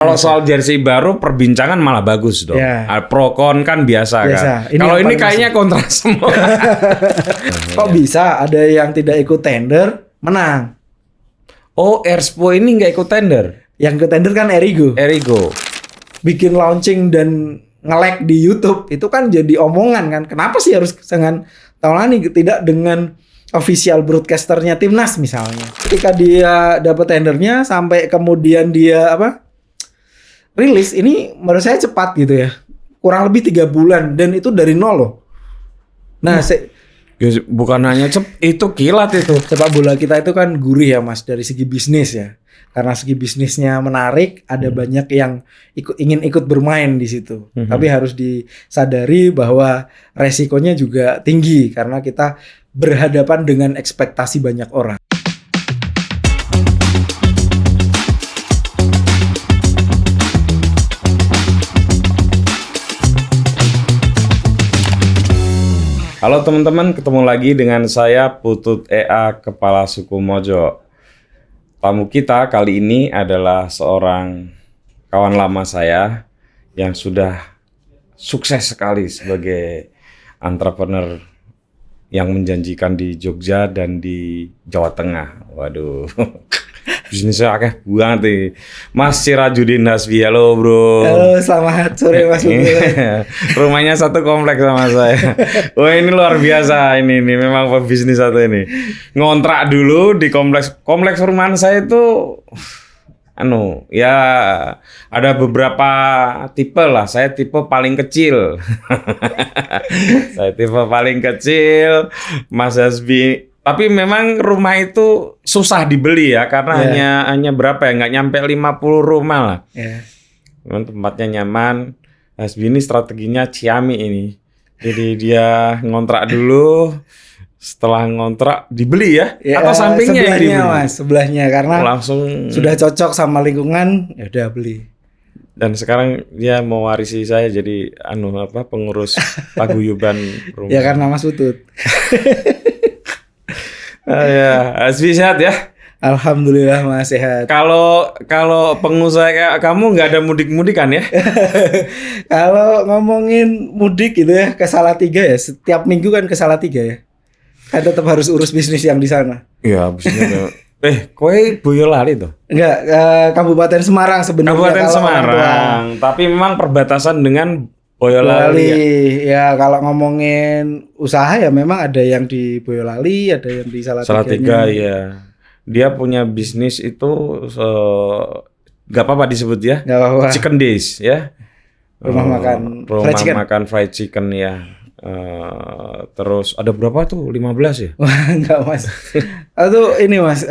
Kalau soal jersey baru perbincangan malah bagus dong. Pro kon kan biasa. Kan. Kalau ini kayaknya kontra semua. Kok bisa ada yang tidak ikut tender menang? Oh, Erspo ini nggak ikut tender. Yang ikut tender kan Erigo. Bikin launching dan nge-lag di YouTube itu kan jadi omongan kan. Kenapa sih harus dengan Taulani tidak dengan official broadcasternya Timnas misalnya? Ketika dia dapat tendernya sampai kemudian dia rilis, ini menurut saya cepat gitu ya. Kurang lebih 3 bulan dan itu dari nol loh. Nah, bukan hanya itu kilat itu. Sepak bola kita itu kan gurih ya Mas dari segi bisnis ya. Karena segi bisnisnya menarik, ada banyak yang ingin ikut bermain di situ. Tapi harus disadari bahwa resikonya juga tinggi karena kita berhadapan dengan ekspektasi banyak orang. Halo teman-teman, ketemu lagi dengan saya Putut EA Kepala Suku Mojo. Tamu kita kali ini adalah seorang kawan lama saya yang sudah sukses sekali sebagai entrepreneur yang menjanjikan di Jogja dan di Jawa Tengah. Waduh, bisnisnya akeh banget nih. Mas Sirajudin Hasbi, halo bro. Halo, selamat sore Mas. Rumahnya satu kompleks sama saya. Wah ini luar biasa ini memang pebisnis satu ini. Ngontrak dulu di kompleks perumahan saya itu, ya ada beberapa tipe lah. Saya tipe paling kecil. Mas Hasbi. Tapi memang rumah itu susah dibeli ya karena hanya berapa ya, nggak nyampe 50 rumah lah. Memang tempatnya nyaman. Hasbi ini strateginya ciami ini. Jadi dia ngontrak dulu, setelah ngontrak dibeli ya atau sampingnya sebelahnya, yang dibeli? Mas, sebelahnya karena langsung sudah cocok sama lingkungan, ya udah beli. Dan sekarang dia mau warisi saya jadi pengurus paguyuban rumah. Ya karena Mas Putut. Ya, Hasbi sehat ya? Alhamdulillah Mas sehat. Kalau pengusaha kayak kamu nggak ada mudik-mudikan ya? Kalau ngomongin mudik gitu ya ke Salatiga ya, setiap minggu kan ke Salatiga ya. Kan tetap harus urus bisnis yang di sana. Iya, bisnisnya. Kowe Boyolali tuh? Enggak, Kabupaten Semarang sebenarnya. Kabupaten Semarang, tapi memang perbatasan dengan Boyolali. Ya kalau ngomongin usaha ya memang ada yang di Boyolali, ada yang di Salatiga ya. Dia punya bisnis itu nggak apa-apa disebut ya. Nggak apa-apa. Chicken Days ya. Rumah makan fried chicken ya. Terus ada berapa tuh? 15 ya? Wah, enggak Mas. Atau ini Mas,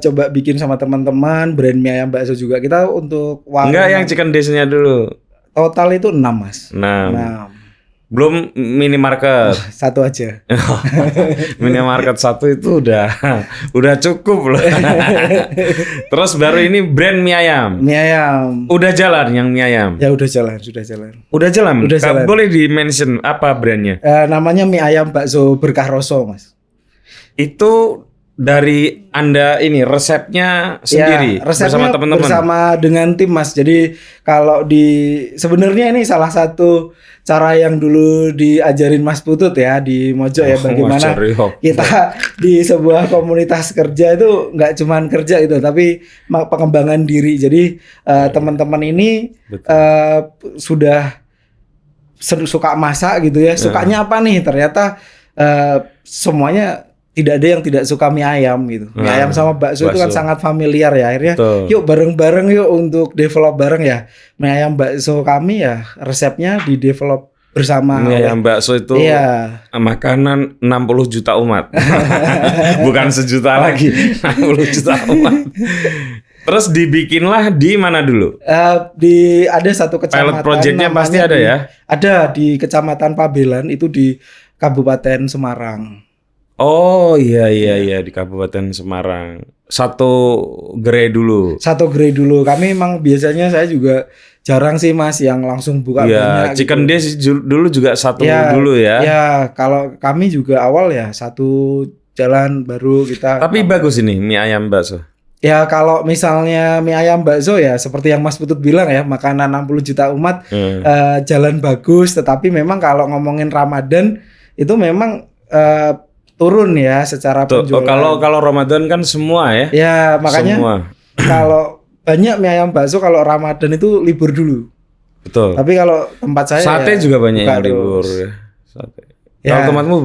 coba bikin sama teman-teman brand mie ayam bakso juga. Kita untuk enggak yang Chicken Days-nya dulu. Total itu 6 Mas. 6. Belum minimarket. Satu aja. Minimarket satu itu udah cukup loh. Terus baru ini brand mie ayam. Mie ayam. Udah jalan yang mie ayam? Ya udah jalan, sudah jalan. Udah jalan? Boleh di-mention apa brandnya? Namanya mie ayam bakso berkah rasa Mas. Itu dari Anda ini resepnya sendiri resepnya bersama teman-teman? Bersama dengan tim Mas. Jadi kalau sebenarnya ini salah satu cara yang dulu diajarin Mas Putut ya di Mojo ya, bagaimana kita di sebuah komunitas kerja itu nggak cuman kerja gitu tapi pengembangan diri. Jadi teman-teman ini sudah suka masak gitu ya. Sukanya apa nih? Ternyata semuanya tidak ada yang tidak suka mie ayam gitu. Mie ayam sama bakso itu kan sangat familiar ya. Akhirnya yuk bareng-bareng yuk untuk develop bareng ya. Mie ayam bakso kami ya resepnya di develop bersama. Mie ayam bakso itu makanan 60 juta umat. Bukan sejuta lagi, 60 juta umat. Terus dibikinlah di mana dulu? Ada satu kecamatan. Pilot projectnya pasti ada ya? Ada di Kecamatan Pabelan itu di Kabupaten Semarang. Oh iya di Kabupaten Semarang. Satu gerai dulu. Kami emang biasanya saya juga jarang sih Mas yang langsung buka banyak. Chicken Days dulu juga satu dulu ya. Ya, kalau kami juga awal ya satu jalan baru kita. Tapi bagus ini mie ayam bakso. Ya kalau misalnya mie ayam bakso ya seperti yang Mas Putut bilang ya, makanan 60 juta umat, jalan bagus, tetapi memang kalau ngomongin Ramadan itu memang turun ya secara penjualan. Kalau Ramadan kan semua ya. Ya makanya Semua. kalau banyak mie ayam bakso kalau Ramadan itu libur dulu. Betul. Tapi kalau tempat saya Sate ya, juga banyak yang buka libur terus. ya. Sate. Ya. Kalau tempatmu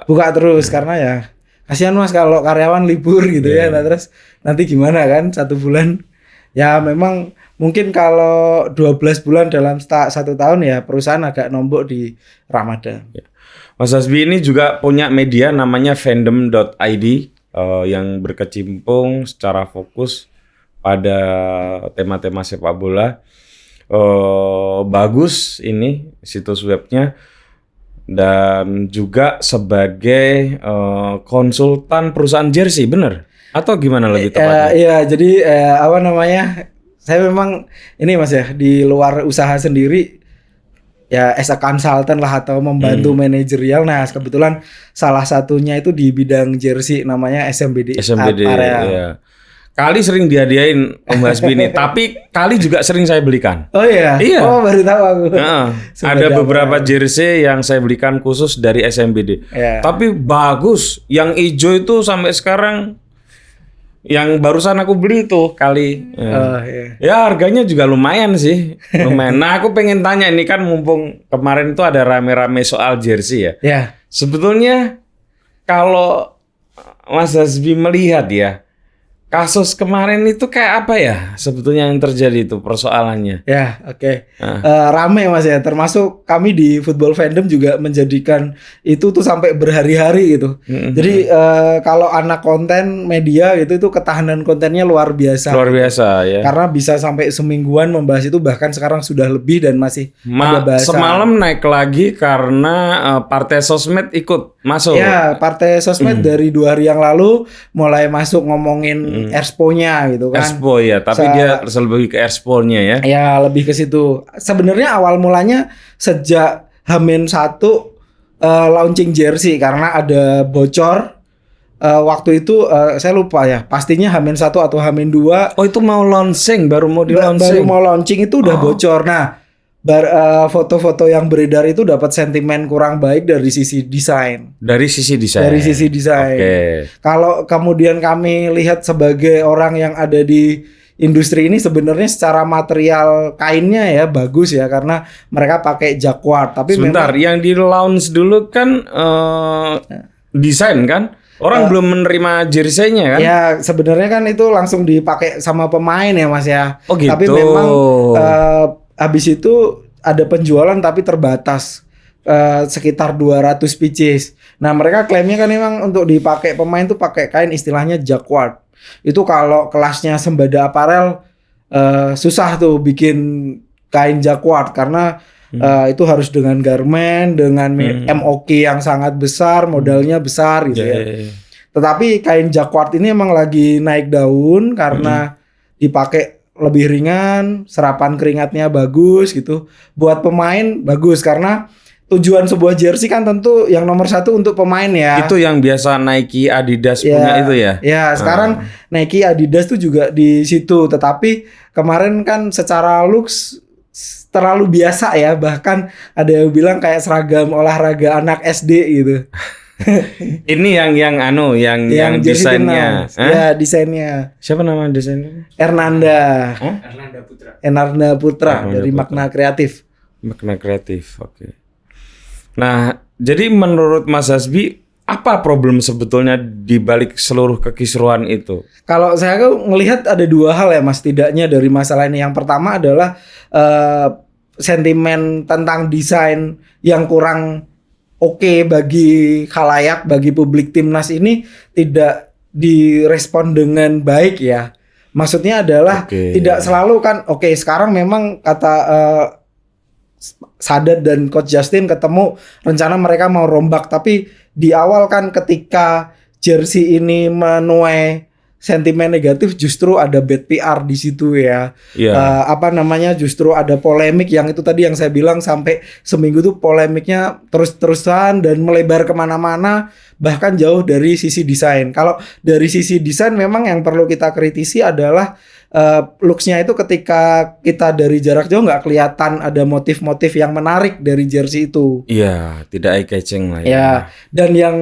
buka Terus karena ya kasihan Mas kalau karyawan libur gitu ya. Nah, terus nanti gimana kan 1 bulan. Ya memang mungkin kalau 12 bulan dalam 1 tahun ya perusahaan agak nombok di Ramadan. Mas Hasbi ini juga punya media namanya fandom.id yang berkecimpung secara fokus pada tema-tema sepak bola. Bagus ini situs webnya, dan juga sebagai konsultan perusahaan jersey, bener? Atau gimana lebih tepatnya? Iya, jadi apa namanya? Saya memang ini Mas ya di luar usaha sendiri ya as a consultant lah atau membantu manajerial. Nah, kebetulan salah satunya itu di bidang jersey namanya SMBD area. Iya. Kali sering dihadiahin Om Hasbi nih, tapi Kali juga sering saya belikan. Oh iya? Iya. Oh baru tahu aku. Ada beberapa jersey yang saya belikan khusus dari SMBD. Iya. Tapi bagus, yang hijau itu sampai sekarang, yang barusan aku beli tuh Kali. Iya. Ya harganya juga lumayan sih, lumayan. Nah aku pengen tanya, ini kan mumpung kemarin itu ada rame-rame soal jersey ya. Ya. Sebetulnya kalau Mas Hasbi melihat ya, kasus kemarin itu kayak apa ya sebetulnya yang terjadi itu persoalannya? Ya, oke. Rame Mas ya, termasuk kami di Football Fandom juga menjadikan itu tuh sampai berhari-hari gitu. Jadi kalau anak konten media gitu itu ketahanan kontennya luar biasa. Luar biasa ya. Karena bisa sampai semingguan membahas itu, bahkan sekarang sudah lebih dan masih ada bahasan. Semalam naik lagi karena partai sosmed ikut masuk. Ya, partai sosmed dari 2 hari yang lalu mulai masuk ngomongin Expo-nya gitu kan. Expo ya, tapi dia lebih ke Expo-nya ya. Ya, lebih ke situ. Sebenarnya awal mulanya sejak H-1 launching jersey karena ada bocor. Waktu itu saya lupa ya, pastinya H-1 atau H-2. Oh, itu mau launching, baru mau di-launching. Baru mau launching itu udah bocor. Nah, foto-foto yang beredar itu dapat sentimen kurang baik dari sisi desain. Dari sisi desain. Dari sisi desain. Kalau kemudian kami lihat sebagai orang yang ada di industri ini, sebenarnya secara material kainnya ya bagus ya karena mereka pakai jacquard. Tapi sebentar, memang, yang di launch dulu kan desain kan? Orang belum menerima jersey-nya kan? Ya sebenarnya kan itu langsung dipakai sama pemain ya Mas ya. Oh gitu. Tapi memang habis itu ada penjualan tapi terbatas sekitar 200 pieces. Nah mereka klaimnya kan memang untuk dipakai pemain tuh pakai kain istilahnya jacquard. Itu kalau kelasnya Sembada Apparel susah tuh bikin kain jacquard karena itu harus dengan garment, dengan MOQ yang sangat besar, modalnya besar gitu ya. Tetapi kain jacquard ini emang lagi naik daun karena dipakai lebih ringan, serapan keringatnya bagus gitu. Buat pemain bagus karena tujuan sebuah jersey kan tentu yang nomor 1 untuk pemain ya. Itu yang biasa Nike, Adidas punya itu ya? Ya, sekarang Nike, Adidas tuh juga di situ. Tetapi kemarin kan secara looks terlalu biasa ya. Bahkan ada yang bilang kayak seragam olahraga anak SD gitu. Ini yang desainnya. Ya, desainnya. Siapa nama desainnya? Ernanda Putra dari Makna Kreatif. Makna Kreatif, oke. Nah, jadi menurut Mas Hasbi, apa problem sebetulnya di balik seluruh kekisruhan itu? Kalau saya melihat ada 2 hal ya Mas, tidaknya dari masalah ini. Yang pertama adalah sentimen tentang desain yang kurang oke bagi khalayak, bagi publik timnas ini tidak direspon dengan baik ya. Maksudnya adalah tidak selalu kan sekarang memang kata Sadat dan Coach Justin ketemu rencana mereka mau rombak, tapi di awal kan ketika jersey ini menuai sentimen negatif justru ada bad PR di situ ya. Justru ada polemik yang itu tadi yang saya bilang sampai seminggu tuh polemiknya terus-terusan dan melebar kemana-mana. bahkan jauh dari sisi desain. Kalau dari sisi desain memang yang perlu kita kritisi adalah looks-nya itu ketika kita dari jarak jauh nggak kelihatan ada motif-motif yang menarik dari jersey itu. Iya, tidak eye catching lah ya. Ya, dan yang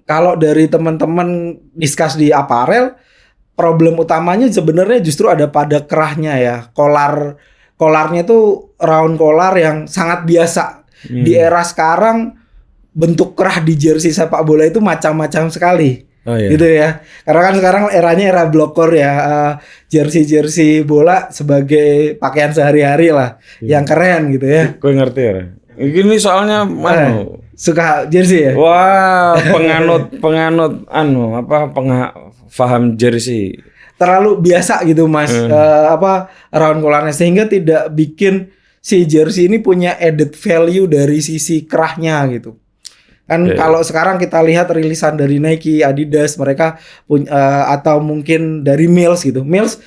kalau dari teman-teman discuss di aparel, problem utamanya sebenarnya justru ada pada kerahnya ya. Kolarnya itu round collar yang sangat biasa. Di era sekarang bentuk kerah di jersey sepak bola itu macam-macam sekali. Oh, iya. Gitu ya. Karena kan sekarang eranya era blokor ya. Jersey bola sebagai pakaian sehari-hari lah. Yang keren gitu ya. Gue ngerti ya. Ini soalnya suka jersey ya? Wah, penganut paham jersey. Terlalu biasa gitu Mas. Round collarnya sehingga tidak bikin si jersey ini punya added value dari sisi kerahnya gitu. Kan kalau sekarang kita lihat rilisan dari Nike, Adidas, mereka punya atau mungkin dari Mills gitu. Mills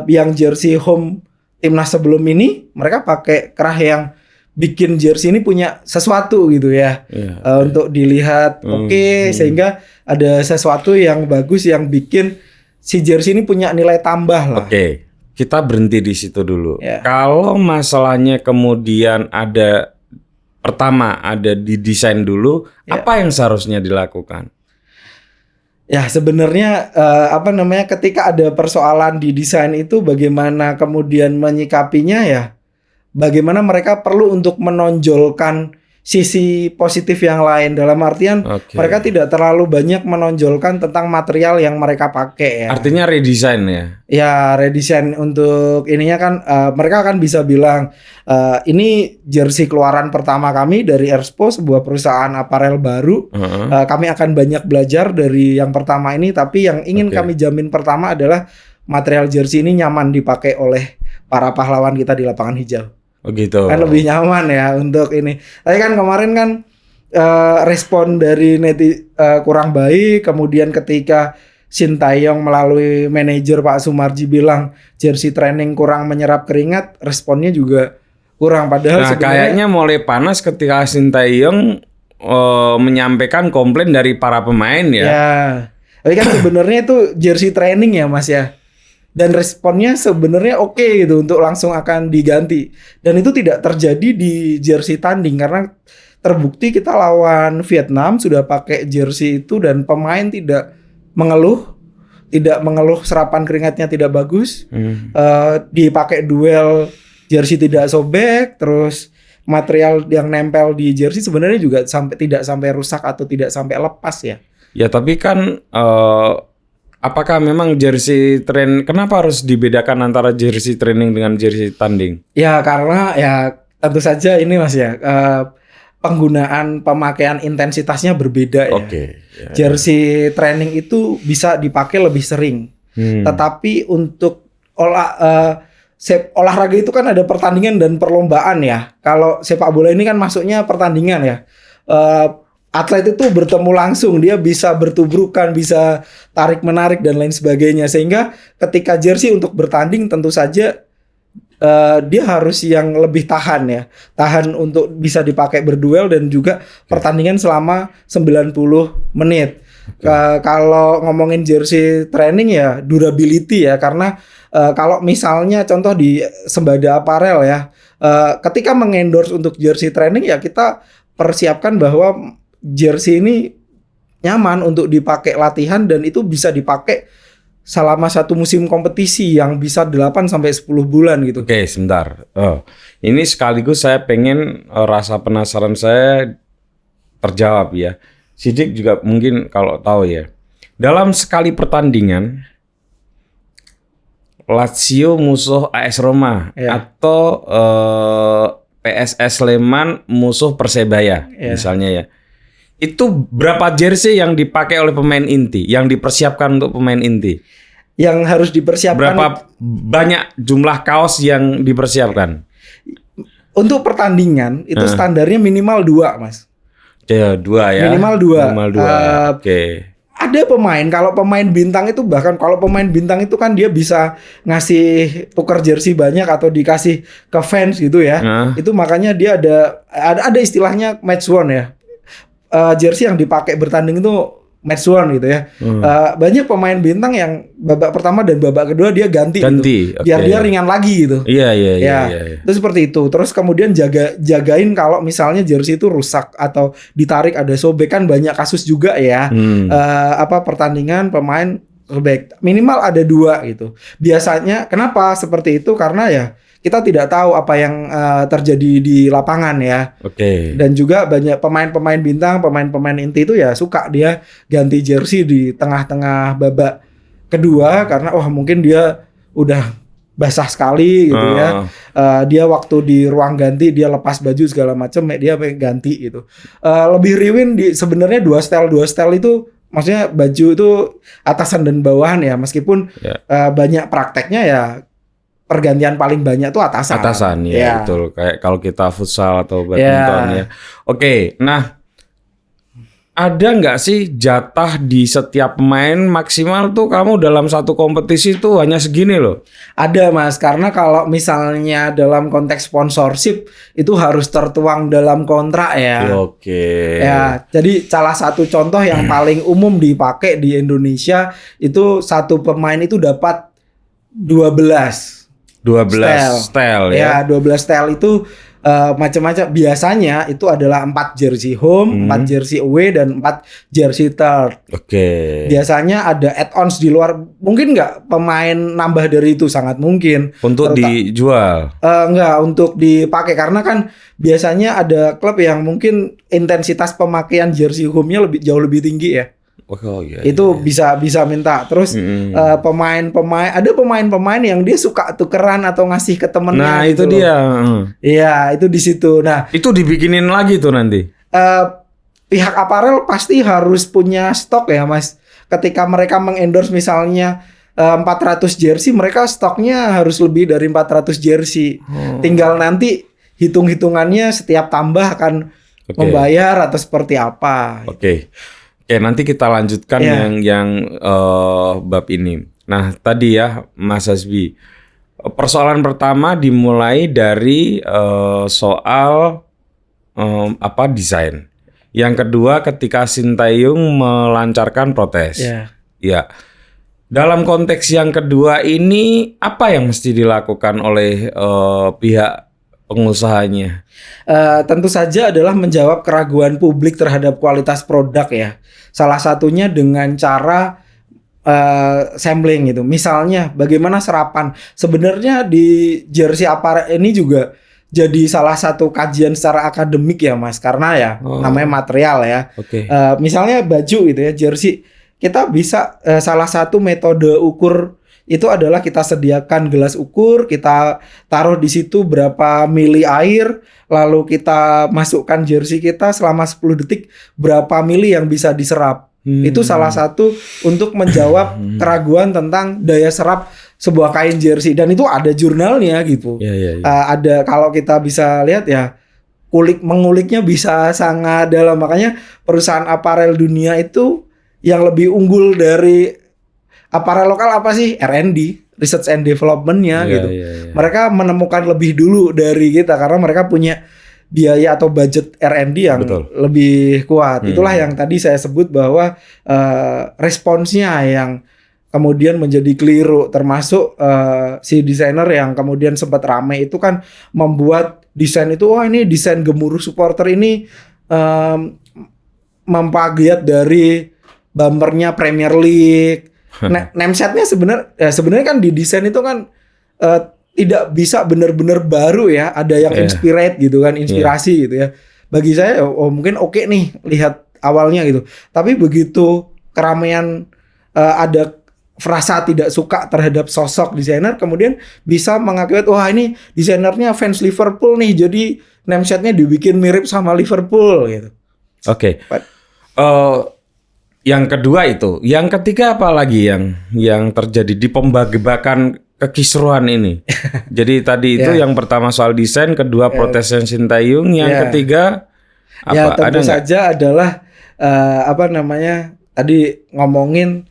yang jersey home timnas sebelum ini mereka pakai kerah yang bikin jersey ini punya sesuatu gitu ya. Untuk dilihat sehingga ada sesuatu yang bagus yang bikin si jersey ini punya nilai tambah lah. Oke. Kita berhenti di situ dulu. Kalau masalahnya kemudian pertama ada di desain dulu, apa yang seharusnya dilakukan? Ya sebenarnya ketika ada persoalan di desain itu bagaimana kemudian menyikapinya ya, bagaimana mereka perlu untuk menonjolkan sisi positif yang lain, dalam artian mereka tidak terlalu banyak menonjolkan tentang material yang mereka pakai ya. Artinya redesign ya? Ya redesign untuk ininya kan mereka akan bisa bilang ini jersey keluaran pertama kami dari Erspo, sebuah perusahaan aparel baru. Kami akan banyak belajar dari yang pertama ini, tapi yang ingin kami jamin pertama adalah material jersey ini nyaman dipakai oleh para pahlawan kita di lapangan hijau. Oh gitu. Kan lebih nyaman ya untuk ini. Tapi kan kemarin kan respon dari kurang baik. Kemudian ketika Sintayong melalui manajer Pak Sumarji bilang jersey training kurang menyerap keringat, responnya juga kurang. Padahal kayaknya mulai panas ketika Sintayong menyampaikan komplain dari para pemain ya. Ya. Tapi kan sebenarnya itu jersey training ya Mas ya. Dan responnya sebenarnya oke gitu untuk langsung akan diganti. Dan itu tidak terjadi di jersey tanding karena terbukti kita lawan Vietnam sudah pakai jersey itu dan pemain tidak mengeluh serapan keringatnya tidak bagus. Dipakai duel jersey tidak sobek, terus material yang nempel di jersey sebenarnya juga tidak sampai rusak atau tidak sampai lepas ya. Ya tapi kan apakah memang jersey kenapa harus dibedakan antara jersey training dengan jersey tanding? Ya karena ya tentu saja ini Mas ya penggunaan pemakaian intensitasnya berbeda ya. Jersey training itu bisa dipakai lebih sering. Tetapi untuk olahraga itu kan ada pertandingan dan perlombaan ya. Kalau sepak bola ini kan masuknya pertandingan ya. Atlet itu bertemu langsung, dia bisa bertubrukan, bisa tarik-menarik dan lain sebagainya. Sehingga ketika jersey untuk bertanding tentu saja dia harus yang lebih tahan ya. Tahan untuk bisa dipakai berduel dan juga pertandingan selama 90 menit. Kalau ngomongin jersey training ya durability ya. Karena kalau misalnya contoh di Sembada Apparel ya, ketika mengendorse untuk jersey training ya kita persiapkan bahwa jersey ini nyaman untuk dipakai latihan dan itu bisa dipakai selama satu musim kompetisi yang bisa 8 sampai 10 bulan gitu. Oke, sebentar. Ini sekaligus saya pengen rasa penasaran saya terjawab ya. Sidik juga mungkin kalau tahu ya. Dalam sekali pertandingan Lazio musuh AS Roma atau PSS Sleman musuh Persebaya misalnya ya. Itu berapa jersey yang dipakai oleh pemain inti, yang dipersiapkan untuk pemain inti? Yang harus dipersiapkan. Berapa banyak jumlah kaos yang dipersiapkan? Untuk pertandingan itu standarnya minimal 2, Mas. Ya, 2 ya. Minimal 2. Minimal 2. Oke. Ada pemain, kalau pemain bintang itu bahkan kalau pemain bintang itu kan dia bisa ngasih tukar jersey banyak atau dikasih ke fans gitu ya. Itu makanya dia ada istilahnya match worn ya. jersey yang dipakai bertanding itu match one gitu ya. Banyak pemain bintang yang babak pertama dan babak kedua dia ganti gitu. Biar dia ringan lagi gitu. Iya. Itu seperti itu. Terus kemudian jagain kalau misalnya jersey itu rusak atau ditarik ada sobek, kan banyak kasus juga ya. Pertandingan pemain sobek. Minimal ada 2 gitu. Biasanya kenapa seperti itu? Karena ya kita tidak tahu apa yang terjadi di lapangan ya. Dan juga banyak pemain-pemain bintang, pemain-pemain inti itu ya suka dia ganti jersey di tengah-tengah babak kedua karena mungkin dia udah basah sekali gitu ya. Dia waktu di ruang ganti dia lepas baju segala macam, dia ganti gitu. Lebih riwin sebenarnya 2 style itu, maksudnya baju itu atasan dan bawahan ya, meskipun banyak prakteknya ya pergantian paling banyak tuh atasan ya. Betul, kayak kalau kita futsal atau badminton ya. Oke, nah ada nggak sih jatah di setiap pemain maksimal tuh kamu dalam satu kompetisi tuh hanya segini loh? Ada Mas, karena kalau misalnya dalam konteks sponsorship itu harus tertuang dalam kontrak ya. Ya, jadi salah satu contoh yang paling umum dipakai di Indonesia itu satu pemain itu dapat 12 style ya. 12 style itu macam-macam. Biasanya itu adalah 4 jersey home, 4 jersey away, dan 4 jersey third. Biasanya ada add-ons di luar. Mungkin nggak pemain nambah dari itu, sangat mungkin. Untuk dijual? Nggak, untuk dipakai. Karena kan biasanya ada klub yang mungkin intensitas pemakaian jersey home-nya jauh lebih tinggi ya. Itu bisa minta. Terus pemain-pemain, ada pemain-pemain yang dia suka tukeran atau ngasih ke temennya. Nah gitu itu dia. Iya, itu di situ. Nah itu dibikinin lagi tuh nanti. Pihak aparel pasti harus punya stok ya Mas. Ketika mereka mengendorse misalnya 400 jersey, mereka stoknya harus lebih dari 400 jersey. Tinggal nanti hitung-hitungannya setiap tambah akan membayar atau seperti apa. Oke, nanti kita lanjutkan yang bab ini. Nah, tadi ya Mas Hasbi, persoalan pertama dimulai dari soal desain. Yang kedua ketika Sintayong melancarkan protes. Ya. Dalam konteks yang kedua ini apa yang mesti dilakukan oleh pihak pengusahanya? Tentu saja adalah menjawab keraguan publik terhadap kualitas produk ya. Salah satunya dengan cara sampling gitu. Misalnya bagaimana serapan. Sebenarnya di jersey apparel ini juga jadi salah satu kajian secara akademik ya Mas. Karena ya namanya material ya. Misalnya baju gitu ya, jersey. Kita bisa salah satu metode ukur itu adalah kita sediakan gelas ukur, kita taruh di situ berapa mili air, lalu kita masukkan jersey kita selama 10 detik berapa mili yang bisa diserap. Itu salah satu untuk menjawab keraguan tentang daya serap sebuah kain jersey, dan itu ada jurnalnya gitu. Ada, kalau kita bisa lihat ya, menguliknya bisa sangat dalam. Makanya perusahaan aparel dunia itu yang lebih unggul dari aparel lokal apa sih? R&D, Research and Development-nya gitu. Mereka menemukan lebih dulu dari kita karena mereka punya biaya atau budget R&D yang lebih kuat. Itulah yang tadi saya sebut bahwa responsnya yang kemudian menjadi keliru, termasuk si desainer yang kemudian sempat rame itu kan membuat desain itu, ini desain gemuruh supporter ini memplagiat dari bumpernya Premier League. Namesetnya sebenarnya kan di desain itu kan tidak bisa benar-benar baru ya, ada yang inspirasi gitu ya. Bagi saya mungkin oke nih lihat awalnya gitu, tapi begitu keramaian ada frasa tidak suka terhadap sosok desainer, kemudian bisa mengakibat ini desainernya fans Liverpool nih, jadi namesetnya dibikin mirip sama Liverpool gitu. Yang kedua itu, yang ketiga apa lagi yang terjadi di pembagian kekisruhan ini? Jadi tadi itu yang pertama soal desain, kedua protesnya Sintayong, yang ketiga apa? Ya tentu saja adalah tadi ngomongin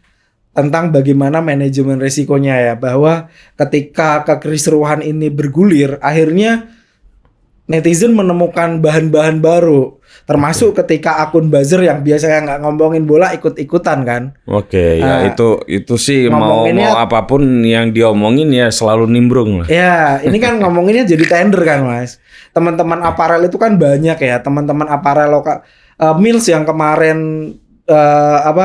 tentang bagaimana manajemen risikonya ya, bahwa ketika kekisruhan ini bergulir, akhirnya netizen menemukan bahan-bahan baru. Termasuk ketika akun buzzer yang biasanya nggak ngomongin bola ikut-ikutan kan. Oke, ya itu sih mau apapun yang diomongin ya selalu nimbrung lah. Ya, ini kan ngomonginnya jadi tender kan, Mas. Teman-teman aparel itu kan banyak ya, teman-teman aparel lokal. Mills yang kemarin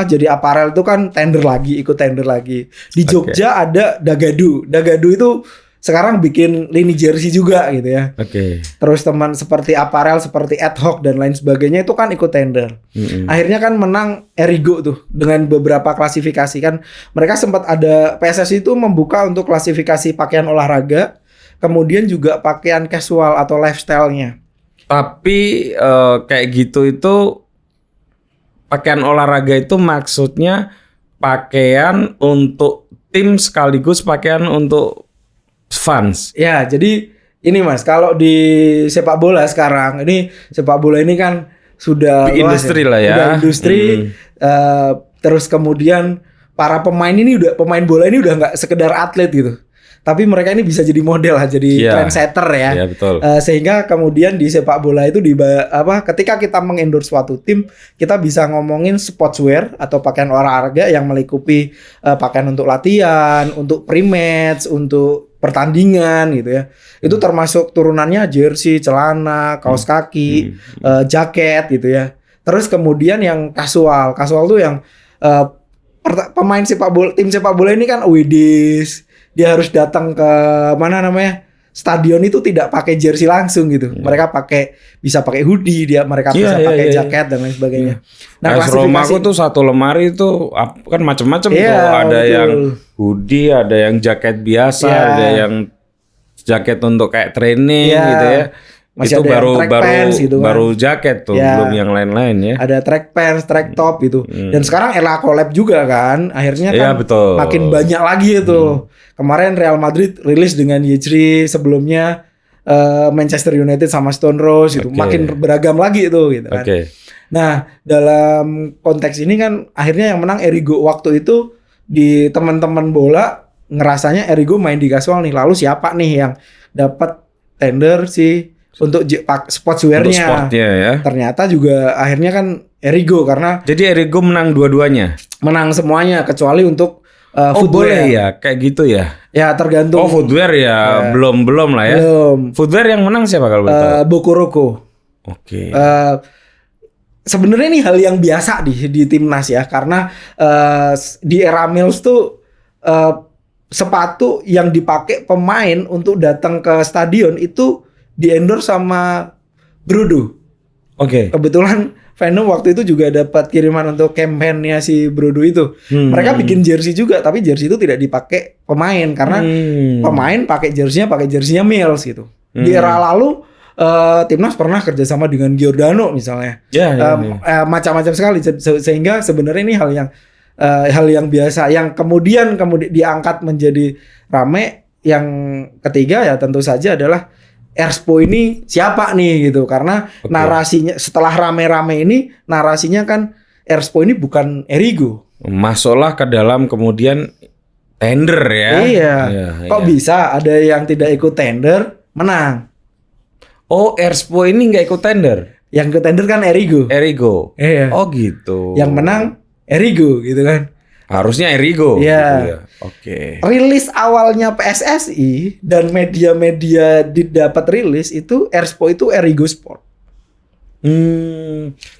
jadi aparel itu kan ikut tender lagi. Di Jogja ada Dagadu. Dagadu itu sekarang bikin lini jersey juga gitu ya. Terus teman seperti aparel, seperti ad hoc dan lain sebagainya itu kan ikut tender. Akhirnya kan menang Erigo tuh dengan beberapa klasifikasi kan. Mereka sempat ada PSSI itu membuka untuk klasifikasi pakaian olahraga, kemudian juga pakaian casual atau lifestyle-nya. Tapi kayak gitu itu pakaian olahraga itu maksudnya pakaian untuk tim sekaligus pakaian untuk fans. Ya, jadi ini Mas, kalau di sepak bola sekarang, sepak bola ini kan sudah industri lah ya. Sudah industri. Terus kemudian para pemain bola ini udah nggak sekedar atlet gitu. Tapi mereka ini bisa jadi model lah, jadi trendsetter ya. Iya, betul. Sehingga kemudian di sepak bola itu ketika kita mengendorse suatu tim, kita bisa ngomongin sportswear atau pakaian olahraga yang melingkupi pakaian untuk latihan, untuk pre-match, untuk pertandingan gitu ya. Itu termasuk turunannya jersey, celana, kaos kaki, jaket gitu ya. Terus kemudian yang casual tuh yang pemain tim sepak bola ini kan Widis. Dia harus datang ke stadion itu tidak pakai jersey langsung gitu. Mereka bisa pakai hoodie, mereka bisa pakai jaket dan lain sebagainya. Nah, rumahku tuh satu lemari itu kan macam-macam tuh. Ada yang hoodie, ada yang jaket biasa, ada yang jaket untuk kayak training gitu ya. Masih itu baru kan. jaket tuh, belum yang lain-lain ya. Ada track pants, track top gitu. Dan sekarang Ella collab juga kan. Akhirnya kan makin banyak lagi itu. Kemarin Real Madrid rilis dengan Yejri, sebelumnya Manchester United sama Stone Rose itu. Makin beragam lagi itu gitu kan. Nah, dalam konteks ini kan akhirnya yang menang Erigo. Waktu itu di teman-teman bola ngerasanya Erigo main di casual nih. Lalu siapa nih yang dapat tender untuk sportswear-nya? Ya. Ternyata juga akhirnya kan Erigo karena jadi Erigo menang dua-duanya. Menang semuanya kecuali untuk footwear. Boleh ya kayak gitu ya. Ya tergantung. Footwear ya belum lah ya. Belum. Footwear yang menang siapa kalau betul? Bokuroko. Sebenarnya ini hal yang biasa di timnas ya, karena di era Mills tuh sepatu yang dipakai pemain untuk datang ke stadion itu di-endorse sama Brodo. Kebetulan Venom waktu itu juga dapat kiriman untuk kampanye si Brodo itu. Mereka bikin jersey juga, tapi jersey itu tidak dipakai pemain karena pemain pakai jerseynya Mills gitu. Di era lalu timnas pernah kerjasama dengan Giordano misalnya. Macam-macam sekali, sehingga sebenarnya ini hal yang biasa yang kemudian diangkat menjadi rame. Yang ketiga ya tentu saja adalah Erspo ini siapa nih gitu, karena narasinya setelah rame-rame ini narasinya kan Erspo ini bukan Erigo. Masuklah ke dalam kemudian tender ya. Iya. Kok bisa ada yang tidak ikut tender menang? Erspo ini nggak ikut tender. Yang ikut tender kan Erigo. Iya. Gitu. Yang menang Erigo gitu kan. Harusnya Erigo. Iya. Gitu ya. Rilis awalnya PSSI dan media-media didapat rilis itu Erspo itu Erigo Sport.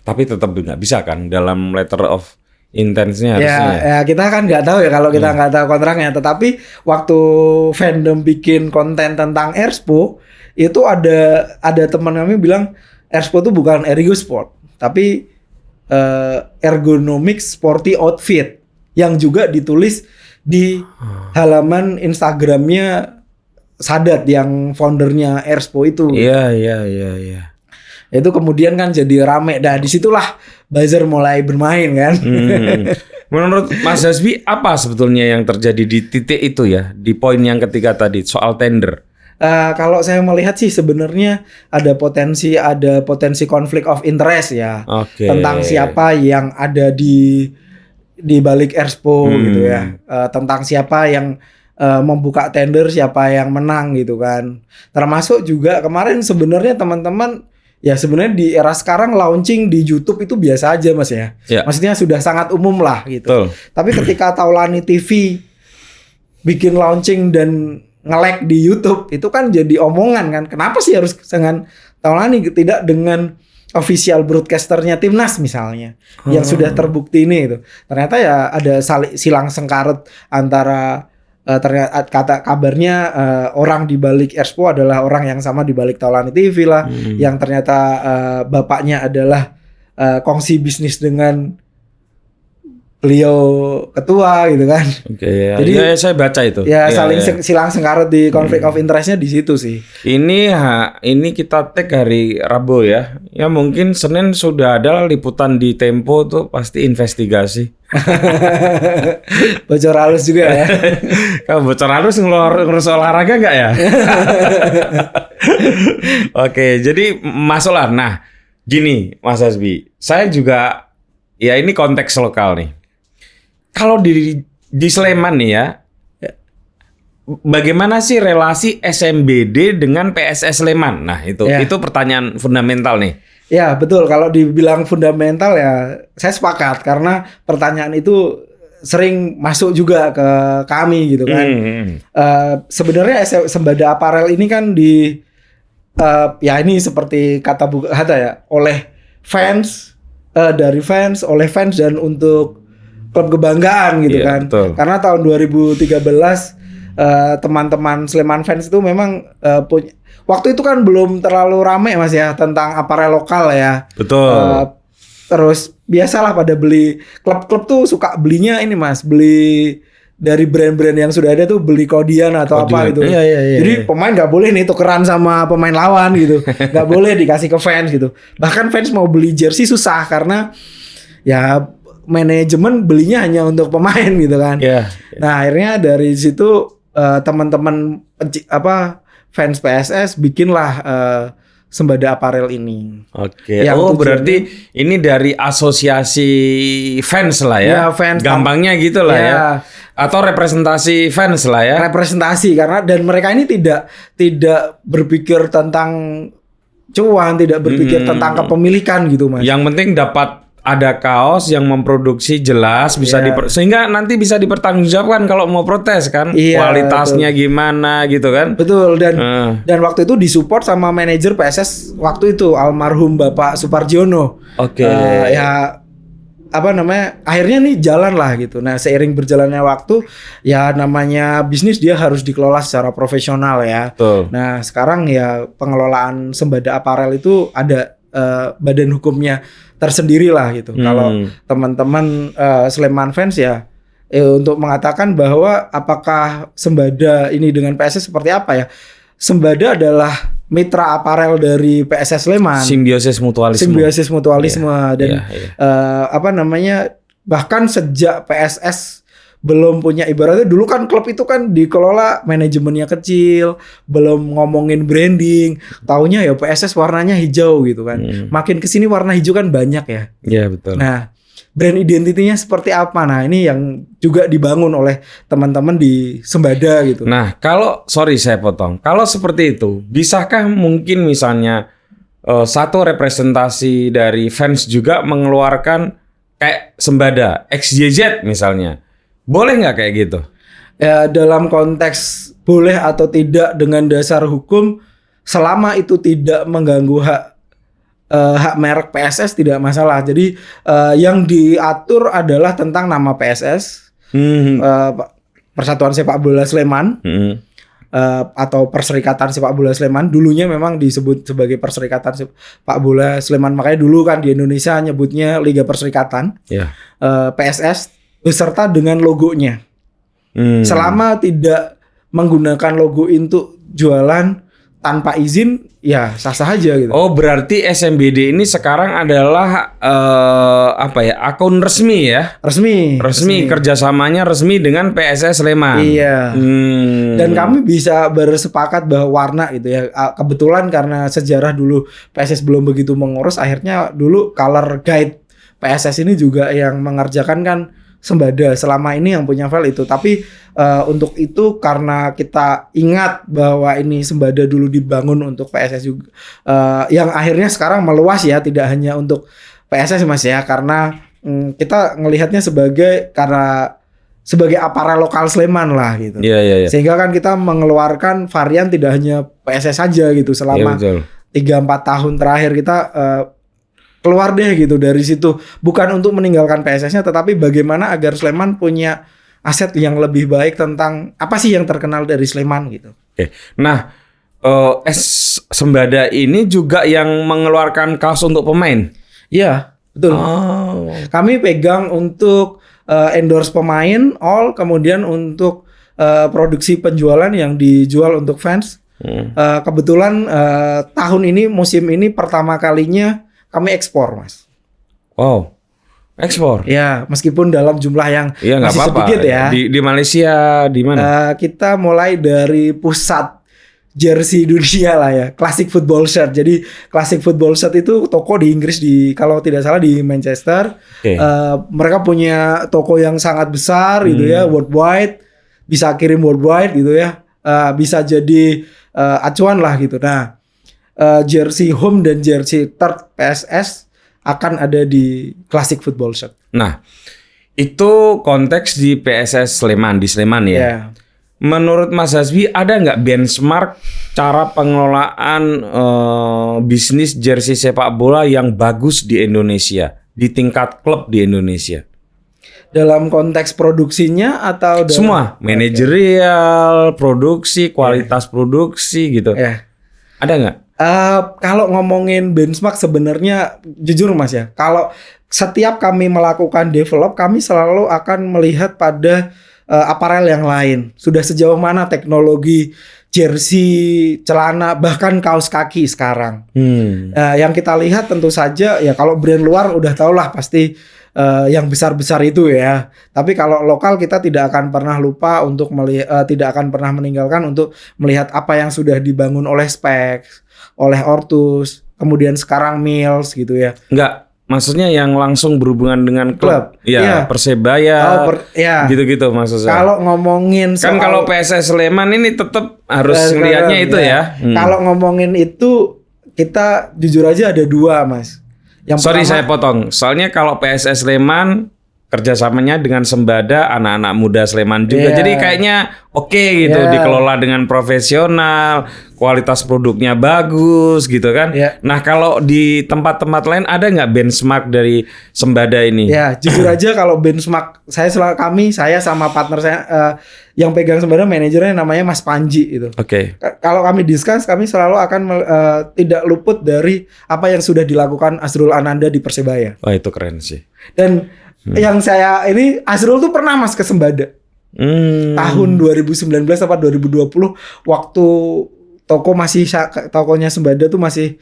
Tapi tetap nggak bisa kan dalam letter of intensnya harusnya. Ya kita kan nggak tahu ya kalau kita nggak tahu kontraknya. Tetapi waktu fandom bikin konten tentang Erspo itu ada teman kami bilang Erspo itu bukan Erigo Sport, tapi Ergonomic Sporty Outfit, yang juga ditulis di halaman Instagramnya Sadat yang foundernya Erspo itu. Iya. Itu kemudian kan jadi rame. Nah disitulah buzzer mulai bermain kan. Menurut Mas Hasbi apa sebetulnya yang terjadi di titik itu ya, di poin yang ketiga tadi soal tender? Kalau saya melihat sih sebenarnya ada potensi konflik of interest ya. Tentang siapa yang ada di balik Erspo gitu ya, tentang siapa yang membuka tender siapa yang menang gitu kan. Termasuk juga kemarin sebenarnya teman-teman ya sebenarnya di era sekarang launching di YouTube itu biasa aja Mas ya. Maksudnya sudah sangat umum lah gitu. Betul. Tapi ketika Taulani TV bikin launching dan nge-lag di YouTube itu kan jadi omongan kan. Kenapa sih harus dengan Taulani tidak dengan official broadcasternya Timnas misalnya yang sudah terbukti ini itu. Ternyata ya ada silang sengkaret antara ternyata kabarnya orang di balik Erspo adalah orang yang sama di balik Taulani TV lah, yang ternyata bapaknya adalah kongsi bisnis dengan beliau ketua gitu kan. Oke, ya. Jadi ya, saya baca itu. Ya, saling silang sengkaret di konflik of interestnya di situ sih. Ini kita tag hari Rabu ya. Ya mungkin Senin sudah ada liputan di Tempo tuh pasti investigasi. Bocor halus juga ya. Kalau bocor halus ngurus olahraga nggak ya? Oke, jadi masuklah. Nah, gini Mas Hasbi, saya juga ya ini konteks lokal nih. Kalau di Sleman nih ya, bagaimana sih relasi SMBD dengan PSS Sleman? Nah itu pertanyaan fundamental nih. Ya betul, kalau dibilang fundamental ya saya sepakat karena pertanyaan itu sering masuk juga ke kami gitu kan. Sebenarnya Sembada Apparel ini kan ya ini seperti kata Bu Hatta ya, oleh fans, dari fans, oleh fans dan untuk klub kebanggaan gitu kan. Betul. Karena tahun 2013 teman-teman Sleman Fans itu memang punya, waktu itu kan belum terlalu ramai Mas ya tentang aparel lokal ya. Betul. Terus biasalah pada beli, klub-klub tuh suka belinya ini Mas, beli dari brand-brand yang sudah ada tuh, beli kodian atau apa gitu. Iya. Jadi pemain nggak boleh nih tukeran sama pemain lawan gitu, nggak boleh dikasih ke fans gitu. Bahkan fans mau beli jersey susah karena ya manajemen belinya hanya untuk pemain gitu kan. Nah akhirnya dari situ teman-teman fans PSS bikinlah Sembada Apparel ini. Oke. Berarti ini dari asosiasi fans lah ya. Fans. Gampangnya gitu lah ya. Atau representasi fans lah ya. Representasi karena dan mereka ini tidak berpikir tentang cuan, tidak berpikir tentang kepemilikan gitu Mas. Yang penting dapat ada kaos yang memproduksi jelas bisa sehingga nanti bisa dipertanggungjawabkan kalau mau protes kan, kualitasnya gimana gitu kan. Betul dan waktu itu disupport sama manajer PSS waktu itu almarhum Bapak Suparjono. Akhirnya nih jalan lah gitu. Nah seiring berjalannya waktu ya namanya bisnis dia harus dikelola secara profesional ya. Nah sekarang ya pengelolaan Sembada Apparel itu ada badan hukumnya tersendiri lah gitu. Kalau teman-teman Sleman Fans ya untuk mengatakan bahwa apakah Sembada ini dengan PSS seperti apa ya? Sembada adalah mitra aparel dari PSS Sleman. Simbiosis mutualisme. Dan bahkan sejak PSS belum punya, ibaratnya dulu kan klub itu kan dikelola manajemennya kecil, belum ngomongin branding, taunya ya PSS warnanya hijau gitu kan. Makin kesini warna hijau kan banyak ya. Iya betul. Nah brand identitinya seperti apa? Nah ini yang juga dibangun oleh teman-teman di Sembada gitu. Nah sorry saya potong, kalau seperti itu bisakah mungkin misalnya satu representasi dari fans juga mengeluarkan kayak Sembada XYZ misalnya? Boleh nggak kayak gitu? Ya dalam konteks boleh atau tidak dengan dasar hukum, selama itu tidak mengganggu hak merek PSS tidak masalah. Jadi yang diatur adalah tentang nama PSS, Persatuan Sepak Bola Sleman, atau Perserikatan Sepak Bola Sleman. Dulunya memang disebut sebagai Perserikatan Sepak Bola Sleman, makanya dulu kan di Indonesia nyebutnya Liga Perserikatan. PSS beserta dengan logonya. Selama tidak menggunakan logo untuk jualan tanpa izin, ya sah-sah aja gitu. Oh, berarti SMBD ini sekarang adalah akun resmi ya? Resmi. Kerjasamanya resmi dengan PSS Sleman. Iya. Dan kami bisa bersepakat bahwa warna gitu ya. Kebetulan karena sejarah dulu PSS belum begitu mengurus, akhirnya dulu color guide PSS ini juga yang mengerjakan kan Sembada. Selama ini yang punya file itu. Tapi untuk itu karena kita ingat bahwa ini Sembada dulu dibangun untuk PSS juga, yang akhirnya sekarang meluas ya, tidak hanya untuk PSS Mas ya, karena kita ngelihatnya sebagai aparel lokal Sleman lah gitu. Iya. Sehingga kan kita mengeluarkan varian tidak hanya PSS saja gitu selama 3-4 tahun terakhir kita keluar deh gitu dari situ. Bukan untuk meninggalkan PSS-nya, tetapi bagaimana agar Sleman punya aset yang lebih baik tentang apa sih yang terkenal dari Sleman gitu. Oke. Nah, Sembada ini juga yang mengeluarkan kaos untuk pemain. Iya, betul. Kami pegang untuk endorse pemain, kemudian untuk produksi penjualan yang dijual untuk fans. Kebetulan tahun ini, musim ini pertama kalinya kami ekspor, Mas. Wow, ekspor? Ya, meskipun dalam jumlah yang masih sedikit ya. Di Malaysia, di mana? Kita mulai dari pusat jersey dunia lah ya, Classic Football Shirt. Jadi Classic Football Shirt itu toko di Inggris, kalau tidak salah di Manchester. Mereka punya toko yang sangat besar gitu ya, worldwide, bisa kirim worldwide gitu ya, bisa jadi acuan lah gitu. Nah, jersey home dan jersey third PSS akan ada di Classic Football Shirt. Nah, itu konteks di PSS Sleman, di Sleman ya. Yeah. Menurut Mas Hasbi, ada nggak benchmark cara pengelolaan bisnis jersey sepak bola yang bagus di Indonesia, di tingkat klub di Indonesia? Dalam konteks produksinya atau semua, manajerial, produksi, kualitas produksi gitu. Ada nggak? Kalau ngomongin benchmark sebenarnya jujur Mas ya, kalau setiap kami melakukan develop, kami selalu akan melihat pada aparel yang lain. Sudah sejauh mana teknologi jersey, celana, bahkan kaos kaki sekarang. Yang kita lihat tentu saja ya, kalau brand luar udah tau lah pasti yang besar-besar itu ya. Tapi kalau lokal kita tidak akan pernah lupa untuk tidak akan pernah meninggalkan untuk melihat apa yang sudah dibangun oleh Specs, oleh Ortus, kemudian sekarang Mills gitu ya. Enggak. Maksudnya yang langsung berhubungan dengan klub. Ya, Persebaya. Gitu-gitu maksudnya. Kalau ngomongin kan kalau PSS Sleman ini tetap harus ngelihatnya itu ya. Kalau ngomongin itu, kita jujur aja ada dua, Mas. Sorry saya potong. Soalnya kalau PSS Sleman kerjasamanya dengan Sembada, anak-anak muda Sleman juga. Jadi kayaknya oke gitu, dikelola dengan profesional, kualitas produknya bagus gitu kan. Nah kalau di tempat-tempat lain ada nggak benchmark dari Sembada ini? Ya jujur aja kalau benchmark, saya sama partner saya yang pegang Sembada, manajernya namanya Mas Panji itu. Kalau kami discuss, kami selalu akan tidak luput dari apa yang sudah dilakukan Azrul Ananda di Persebaya. Wah itu keren sih. Dan yang saya ini, Azrul tuh pernah Mas ke Sembada tahun 2019 atau 2020 waktu tokonya Sembada tuh masih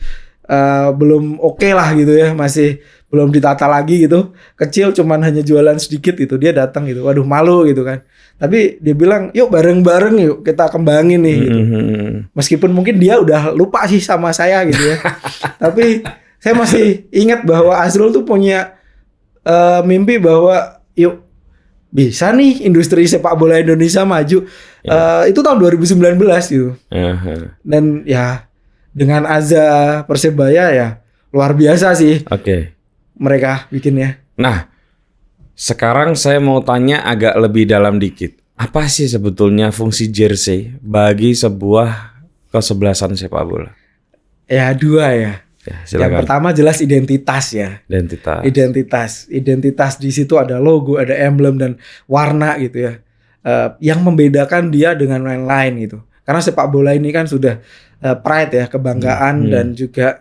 belum oke lah gitu ya, masih belum ditata lagi gitu, kecil, cuman hanya jualan sedikit gitu. Dia datang gitu, waduh malu gitu kan, tapi dia bilang yuk bareng-bareng yuk kita kembangin nih gitu. Meskipun mungkin dia udah lupa sih sama saya gitu ya. Tapi saya masih ingat bahwa Azrul tuh punya mimpi bahwa yuk bisa nih industri sepak bola Indonesia maju. Itu tahun 2019 gitu. Dan ya dengan Azza Persebaya ya luar biasa sih. Mereka bikinnya. Nah, sekarang saya mau tanya agak lebih dalam dikit. Apa sih sebetulnya fungsi jersey bagi sebuah kesebelasan sepak bola? Ya dua ya. Yang pertama jelas identitas ya. Identitas di situ ada logo, ada emblem dan warna gitu ya. Yang membedakan dia dengan lain-lain gitu. Karena sepak bola ini kan sudah pride ya, kebanggaan dan juga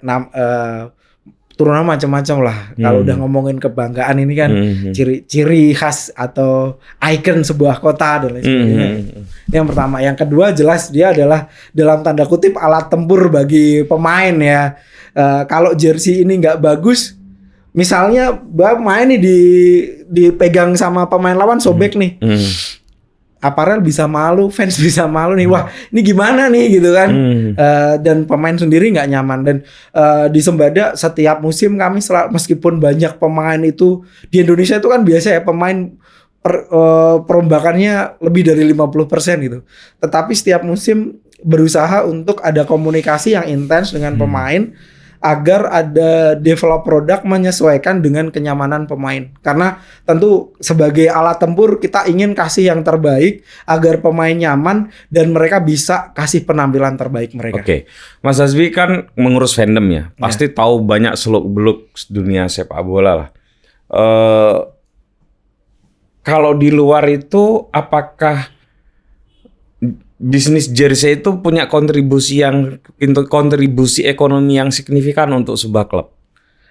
turunan macam-macam lah. Kalau udah ngomongin kebanggaan ini kan ciri khas atau ikon sebuah kota dan lain sebagainya. Yang pertama, yang kedua jelas dia adalah dalam tanda kutip alat tempur bagi pemain ya. Kalau jersey ini nggak bagus, misalnya pemain nih dipegang sama pemain lawan sobek nih, aparel bisa malu, fans bisa malu nih, wah ini gimana nih gitu kan. Dan pemain sendiri nggak nyaman. Dan di Sembada setiap musim kami meskipun banyak pemain itu di Indonesia itu kan biasa ya, pemain perombakannya lebih dari 50% gitu. Tetapi setiap musim berusaha untuk ada komunikasi yang intens dengan pemain agar ada develop produk menyesuaikan dengan kenyamanan pemain. Karena tentu sebagai alat tempur kita ingin kasih yang terbaik agar pemain nyaman dan mereka bisa kasih penampilan terbaik mereka. Oke. Mas Hasbi kan mengurus fandom ya. Pasti tahu banyak seluk-beluk dunia sepak bola lah. Kalau di luar itu apakah bisnis jersey itu punya kontribusi ekonomi yang signifikan untuk sebuah klub?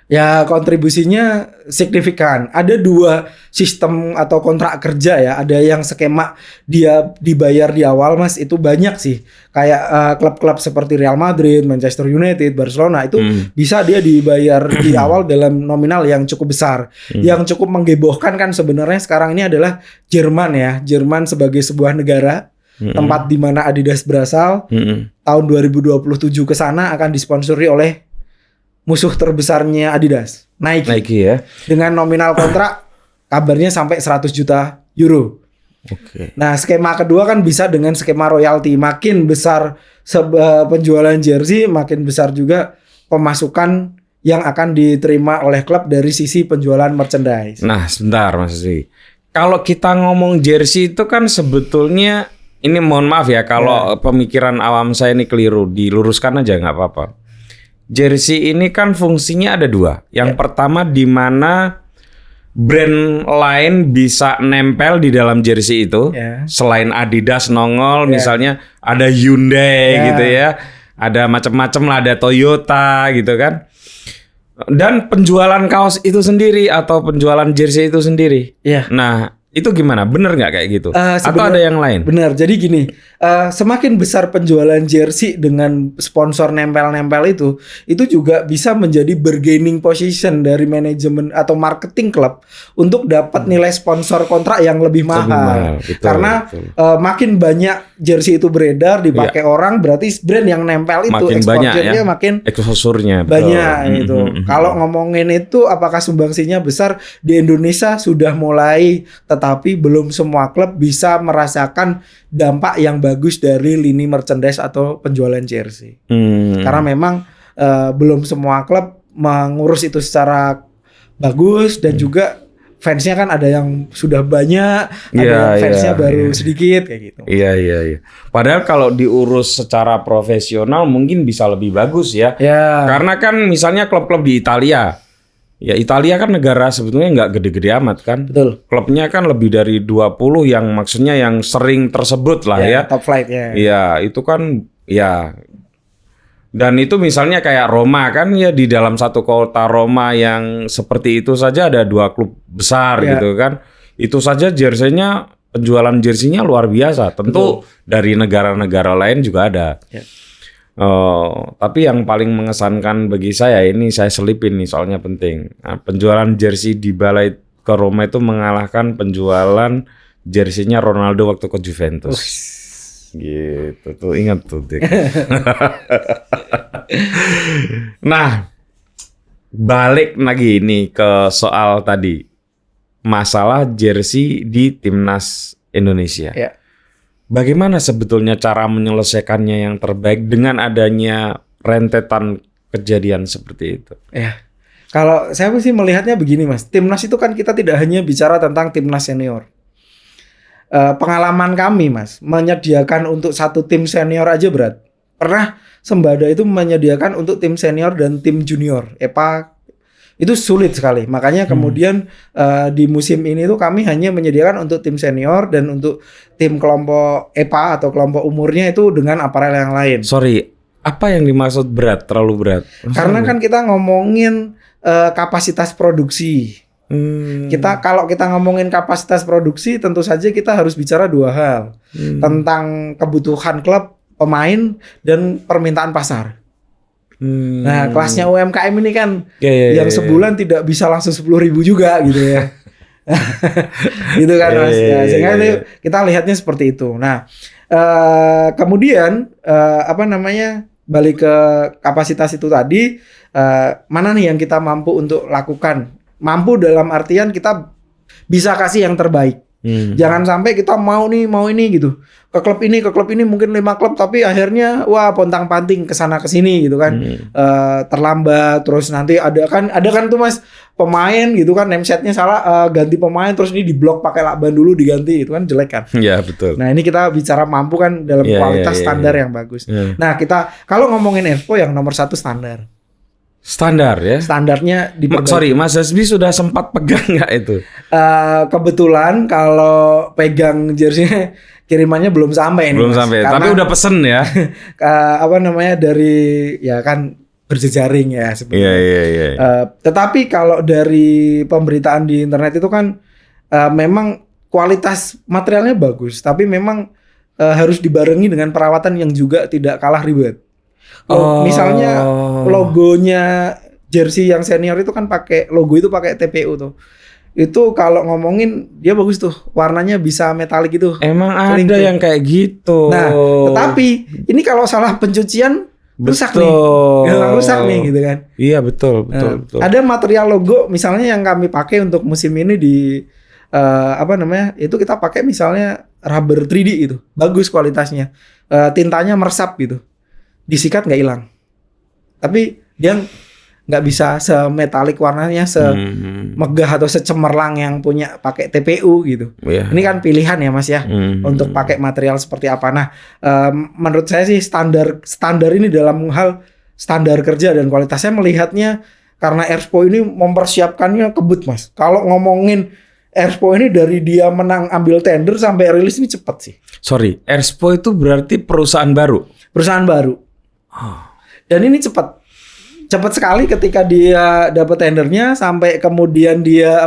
Ya, kontribusinya signifikan. Ada 2 sistem atau kontrak kerja ya. Ada yang skema dia dibayar di awal, Mas, itu banyak sih. Kayak klub-klub seperti Real Madrid, Manchester United, Barcelona itu bisa dia dibayar di awal dalam nominal yang cukup besar. Yang cukup menggebohkan kan sebenarnya sekarang ini adalah Jerman ya. Jerman sebagai sebuah negara tempat di mana Adidas berasal, tahun 2027 ke sana akan disponsori oleh musuh terbesarnya Adidas, Nike ya. Dengan nominal kontrak kabarnya sampai 100 juta euro. Oke. Nah, skema kedua kan bisa dengan skema royalti. Makin besar penjualan jersey, makin besar juga pemasukan yang akan diterima oleh klub dari sisi penjualan merchandise. Nah, sebentar Mas Zee. Kalau kita ngomong jersey itu kan sebetulnya, ini mohon maaf ya kalau pemikiran awam saya ini keliru, diluruskan aja nggak apa-apa. Jersey ini kan fungsinya ada 2. Yang pertama di mana brand lain bisa nempel di dalam jersey itu. Selain Adidas nongol, misalnya ada Hyundai gitu ya. Ada macam-macam lah, ada Toyota gitu kan. Dan penjualan kaos itu sendiri atau penjualan jersey itu sendiri. Nah, itu gimana? Bener nggak kayak gitu? Atau ada yang lain? Bener. Jadi gini, semakin besar penjualan jersey dengan sponsor nempel-nempel itu juga bisa menjadi bargaining position dari manajemen atau marketing klub untuk dapat nilai sponsor kontrak yang lebih mahal. Betul, karena makin banyak jersey itu beredar dipakai orang, berarti brand yang nempel itu makin banyak ya, makin exposure-nya banyak itu. Kalau ngomongin itu apakah sumbangsinya besar, di Indonesia sudah mulai, tetapi belum semua klub bisa merasakan dampak yang bagus dari lini merchandise atau penjualan jersey. Karena memang belum semua klub mengurus itu secara bagus dan juga fansnya kan ada yang sudah banyak, ada yang fansnya baru sedikit kayak gitu. Iya. Padahal kalau diurus secara profesional mungkin bisa lebih bagus ya. Karena kan misalnya klub-klub di Italia. Ya Italia kan negara sebetulnya nggak gede-gede amat kan. Betul. Klubnya kan lebih dari 20 yang maksudnya yang sering tersebut lah ya. Top flight ya. Iya, itu kan ya. Dan itu misalnya kayak Roma kan ya, di dalam satu kota Roma yang seperti itu saja ada 2 klub besar gitu kan. Itu saja jersey-nya, penjualan jersey-nya luar biasa. Tentu dari negara-negara lain juga ada. Tapi yang paling mengesankan bagi saya ini saya selipin nih soalnya penting. Nah, penjualan jersey di Balai ke Roma itu mengalahkan penjualan jersey-nya Ronaldo waktu ke Juventus. Gitu tuh, ingat tuh. Nah, balik lagi nih ke soal tadi masalah jersey di timnas Indonesia. Bagaimana sebetulnya cara menyelesaikannya yang terbaik dengan adanya rentetan kejadian seperti itu? Kalau saya sih melihatnya begini Mas, timnas itu kan kita tidak hanya bicara tentang timnas senior. Pengalaman kami Mas, menyediakan untuk satu tim senior aja berat. Pernah Sembada itu menyediakan untuk tim senior dan tim junior, EPA. Itu sulit sekali. Makanya kemudian di musim ini tuh kami hanya menyediakan untuk tim senior dan untuk tim kelompok EPA atau kelompok umurnya itu dengan aparel yang lain. Sorry, apa yang dimaksud berat, terlalu berat? Karena kan kita ngomongin kapasitas produksi. Kalau kita ngomongin kapasitas produksi, tentu saja kita harus bicara 2 hal. Tentang kebutuhan klub, pemain, dan permintaan pasar. Nah, kelasnya UMKM ini kan yang sebulan tidak bisa langsung 10.000 juga gitu ya. Gitu kan Mas. Sehingga kita lihatnya seperti itu. Nah, kemudian balik ke kapasitas itu tadi, mana nih yang kita mampu untuk lakukan? Mampu dalam artian kita bisa kasih yang terbaik. Jangan sampai kita mau ini gitu. Ke klub ini mungkin 5 klub tapi akhirnya wah pontang-panting ke sana ke sini gitu kan. Terlambat terus nanti ada kan tuh Mas pemain gitu kan name setnya salah ganti pemain terus ini diblok pakai lakban dulu diganti itu kan jelek kan. Iya betul. Nah ini kita bicara mampu kan dalam kualitas standar yang bagus. Nah kita kalau ngomongin Erspo yang nomor 1 standar. Standar ya. Standarnya diperbaiki. Sorry, Mas Hasbi sudah sempat pegang nggak itu? Kebetulan kalau pegang jersey kirimannya belum sampai belum Mas. Sampai. Karena, tapi udah pesen ya. Dari ya kan berjejaring ya sebenarnya. Iya. Tetapi kalau dari pemberitaan di internet itu kan memang kualitas materialnya bagus, tapi memang harus dibarengi dengan perawatan yang juga tidak kalah ribet. Misalnya logonya jersey yang senior itu kan pakai TPU tuh. Itu kalau ngomongin dia bagus tuh, warnanya bisa metalik gitu. Emang ada yang kayak gitu. Nah, tetapi ini kalau salah pencucian rusak nih gitu kan. Iya betul. Ada material logo misalnya yang kami pakai untuk musim ini di itu kita pakai misalnya rubber 3D itu. Bagus kualitasnya. Tintanya meresap gitu. Disikat nggak hilang. Tapi dia nggak bisa semetalik warnanya, semegah atau secemerlang yang punya pakai TPU gitu. Ini kan pilihan ya Mas ya untuk pakai material seperti apa. Nah, menurut saya sih standar ini dalam hal standar kerja dan kualitas saya melihatnya karena Erspo ini mempersiapkannya kebut Mas. Kalau ngomongin Erspo ini dari dia menang ambil tender sampai rilis ini cepat sih. Sorry, Erspo itu berarti perusahaan baru. Perusahaan baru. Dan ini cepat sekali ketika dia dapat tendernya sampai kemudian dia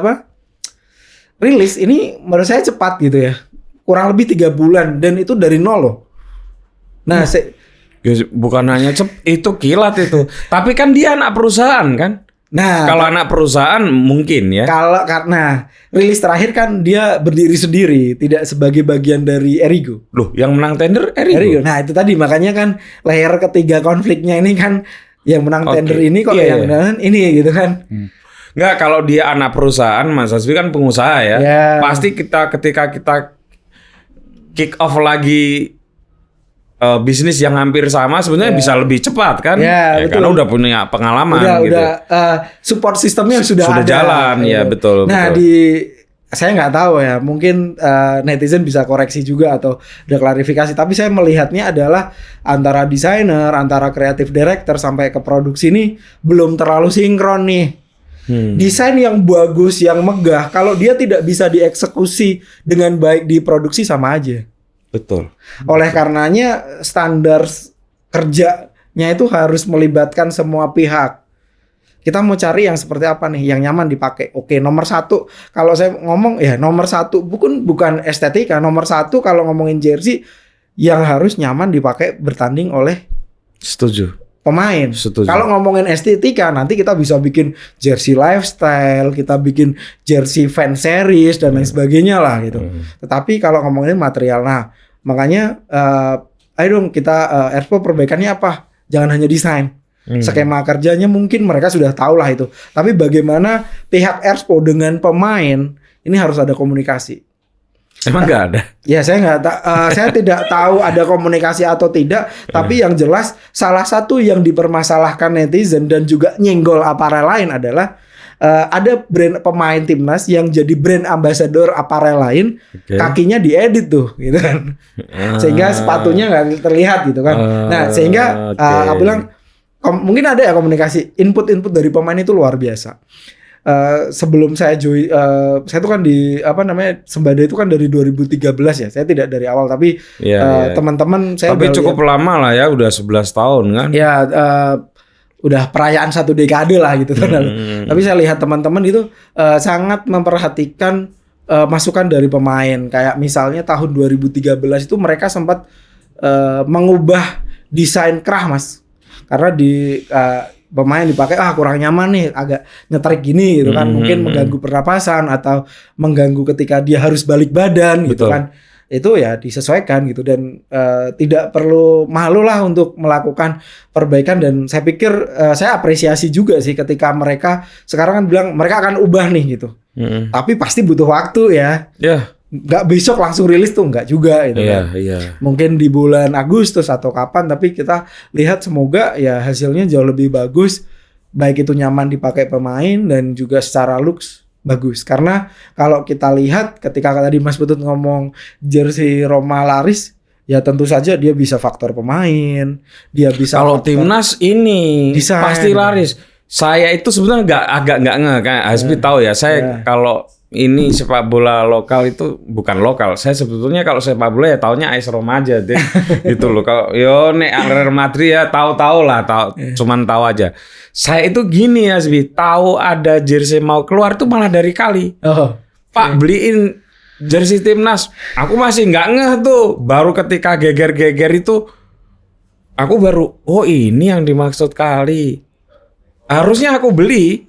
rilis ini menurut saya cepat gitu ya, kurang lebih 3 bulan dan itu dari nol loh. Nah bukan hanya itu kilat itu, tapi kan dia anak perusahaan kan. Nah kalau anak perusahaan mungkin ya. Kalau karena rilis terakhir kan dia berdiri sendiri, tidak sebagai bagian dari Erigo. Loh, yang menang tender Erigo. Nah itu tadi makanya kan layer ketiga konfliknya ini kan yang menang tender ini kok yang menang ini gitu kan. Nggak, kalau dia anak perusahaan Mas Hasbi kan pengusaha ya. Pasti ketika kita kick off lagi bisnis yang hampir sama sebenarnya bisa lebih cepat kan? Karena udah punya pengalaman gitu. Support sistemnya sudah ada. Jalan ya betul. Nah saya nggak tahu ya, mungkin netizen bisa koreksi juga atau ada klarifikasi. Tapi saya melihatnya adalah antara desainer, antara kreatif director sampai ke produksi ini belum terlalu sinkron nih. Desain yang bagus, yang megah, kalau dia tidak bisa dieksekusi dengan baik di produksi sama aja. Betul. Oleh karenanya standar kerjanya itu harus melibatkan semua pihak. Kita mau cari yang seperti apa nih, yang nyaman dipakai. Oke, nomor 1 kalau saya ngomong ya nomor 1 bukan estetika, nomor 1 kalau ngomongin jersey yang harus nyaman dipakai bertanding oleh pemain. Kalau ngomongin estetika nanti kita bisa bikin jersey lifestyle, kita bikin jersey fan series dan lain sebagainya lah gitu. Tetapi kalau ngomongin material, nah makanya ayo dong kita Erspo perbaikannya apa? Jangan hanya desain. Skema kerjanya mungkin mereka sudah tahu lah itu. Tapi bagaimana pihak Erspo dengan pemain ini harus ada komunikasi. Emang nggak ada? Ya saya tidak tahu ada komunikasi atau tidak. Tapi yang jelas salah satu yang dipermasalahkan netizen dan juga nyenggol aparel lain adalah ada brand pemain timnas yang jadi brand ambassador aparel lain, kakinya diedit tuh, gitu kan, sehingga sepatunya nggak terlihat gitu kan. Nah sehingga aku bilang mungkin ada ya komunikasi, input dari pemain itu luar biasa. Sebelum saya join, saya tuh kan di Sembada itu kan dari 2013 ya. Saya tidak dari awal tapi teman-teman saya. Tapi cukup lama lah ya, udah 11 tahun kan? Ya, udah perayaan 1 dekade lah gitu kan. Tapi saya lihat teman-teman itu sangat memperhatikan masukan dari pemain. Kayak misalnya tahun 2013 itu mereka sempat mengubah desain kerah Mas, karena di pemain dipakai kurang nyaman nih, agak nyetrik gini gitu kan, mungkin mengganggu pernapasan atau mengganggu ketika dia harus balik badan. Betul. Gitu kan, itu ya disesuaikan gitu dan tidak perlu malu lah untuk melakukan perbaikan. Dan saya pikir saya apresiasi juga sih ketika mereka sekarang kan bilang mereka akan ubah nih gitu. Tapi pasti butuh waktu ya. nggak besok langsung rilis tuh nggak juga gitu kan. Mungkin di bulan Agustus atau kapan, tapi kita lihat semoga ya hasilnya jauh lebih bagus, baik itu nyaman dipakai pemain dan juga secara looks bagus. Karena kalau kita lihat ketika tadi Mas Putut ngomong jersey Roma laris, ya tentu saja dia bisa faktor pemain, dia bisa kalau timnas ini desain, pasti laris. Saya itu sebenarnya agak nggak kayak Hasbi tahu ya. Saya kalau ini sepak bola lokal itu bukan lokal. Saya sebetulnya kalau sepak bola ya taunya AS Roma aja deh. Gitu loh. Kalau nek Real Madrid ya tahu lah, cuman tahu aja. Saya itu gini ya, Hasbi, tahu ada jersey mau keluar tuh malah dari kali. Pak beliin jersey timnas. Aku masih nggak ngeh tuh. Baru ketika geger-geger itu aku baru ini yang dimaksud kali. Harusnya aku beli